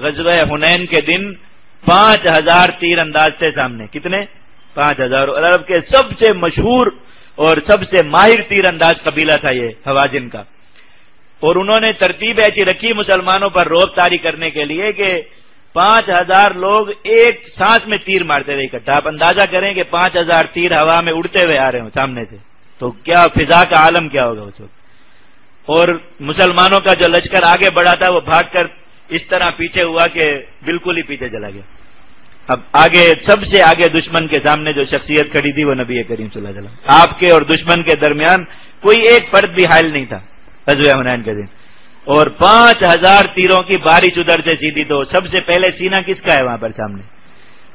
غزوہ حنین کے دن 5000 تیر انداز تھے سامنے. کتنے؟ 5000. اور عرب کے سب سے مشہور اور سب سے ماہر تیر انداز قبیلہ تھا یہ حوازن کا. اور انہوں نے ترتیب ایسی رکھی مسلمانوں پر رعب طاری کرنے کے لیے کہ 5000 لوگ ایک سانس میں تیر مارتے رہے اکٹھا. آپ اندازہ کریں کہ 5000 تیر ہوا میں اڑتے ہوئے آ رہے ہوں سامنے سے، تو کیا فضا کا عالم کیا ہوگا اس وقت. اور مسلمانوں کا جو لشکر آگے بڑھا تھا وہ بھاگ کر اس طرح پیچھے ہوا کہ بالکل ہی پیچھے چلا گیا. اب آگے سب سے آگے دشمن کے سامنے جو شخصیت کھڑی تھی وہ نبی کریم صلی اللہ علیہ وسلم. آپ کے اور دشمن کے درمیان کوئی ایک فرد بھی حائل نہیں تھا غزوہ حنین کے دن. اور 5000 تیروں کی بارش ادھر سے سیدھی. تو سب سے پہلے سینہ کس کا ہے وہاں پر سامنے؟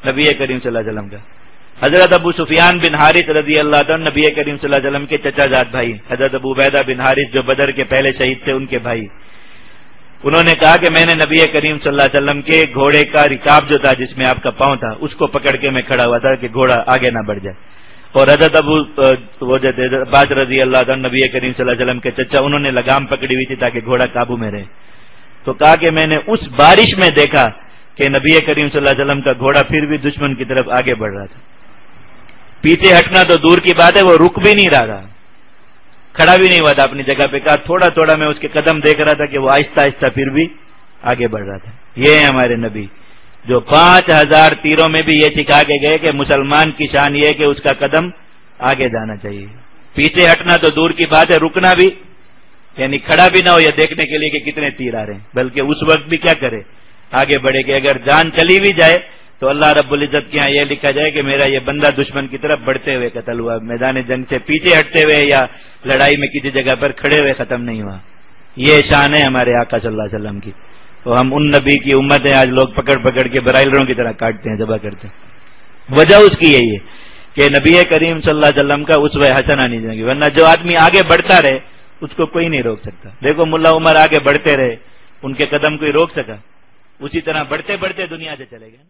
نبی کریم صلی اللہ علیہ وسلم کا. حضرت ابو سفیان بن حارث رضی اللہ عنہ نبی کریم صلی اللہ علیہ وسلم کے چچا زاد بھائی. حضرت ابو عبیدہ بن حارث جو بدر کے پہلے شہید تھے ان کے بھائی. انہوں نے کہا کہ میں نے نبی کریم صلی اللہ علیہ وسلم کے گھوڑے کا رکاب جو تھا جس میں آپ کا پاؤں تھا اس کو پکڑ کے میں کھڑا ہوا تھا کہ گھوڑا آگے نہ بڑھ جائے. اور حضرت ابو عباس رضی اللہ عنہ نبی کریم صلی اللہ علیہ وسلم کے چچا انہوں نے لگام پکڑی ہوئی تھی تاکہ گھوڑا قابو میں رہے. تو کہا کہ میں نے اس بارش میں دیکھا کہ نبی کریم صلی اللہ علیہ وسلم کا گھوڑا پھر بھی دشمن کی طرف آگے بڑھ رہا تھا. پیچھے ہٹنا تو دور کی بات ہے، وہ رک بھی نہیں رہا تھا، کھڑا بھی نہیں ہوا تھا اپنی جگہ پہ. کہا تھوڑا تھوڑا میں اس کے قدم دیکھ رہا تھا کہ وہ آہستہ آہستہ پھر بھی آگے بڑھ رہا تھا. یہ ہے ہمارے نبی جو 5000 تیروں میں بھی یہ سکھا کے گئے کہ مسلمان کی شان یہ ہے کہ اس کا قدم آگے جانا چاہیے. پیچھے ہٹنا تو دور کی بات ہے، رکنا بھی یعنی کھڑا بھی نہ ہو یہ دیکھنے کے لیے کہ کتنے تیر آ رہے ہیں، بلکہ اس وقت بھی کیا کرے آگے بڑھے کہ اگر جان چلی بھی جائے تو اللہ رب العزت کے یہاں یہ لکھا جائے کہ میرا یہ بندہ دشمن کی طرف بڑھتے ہوئے قتل ہوا، میدان جنگ سے پیچھے ہٹتے ہوئے یا لڑائی میں کسی جگہ پر کھڑے ہوئے ختم نہیں ہوا. یہ شان ہے ہمارے آقا صلی اللہ علیہ وسلم کی. تو ہم ان نبی کی امت ہیں، آج لوگ پکڑ پکڑ کے برائلروں کی طرح کاٹتے ہیں، ذبح کرتے ہیں. وجہ اس کی یہی ہے کہ نبی کریم صلی اللہ علیہ وسلم کا اسوہ حسنہ نہیں جائے گی، ورنہ جو آدمی آگے بڑھتا رہے اس کو کوئی نہیں روک سکتا. دیکھو ملا عمر آگے بڑھتے رہے، ان کے قدم کوئی روک سکا؟ اسی طرح بڑھتے بڑھتے دنیا سے چلے گئے.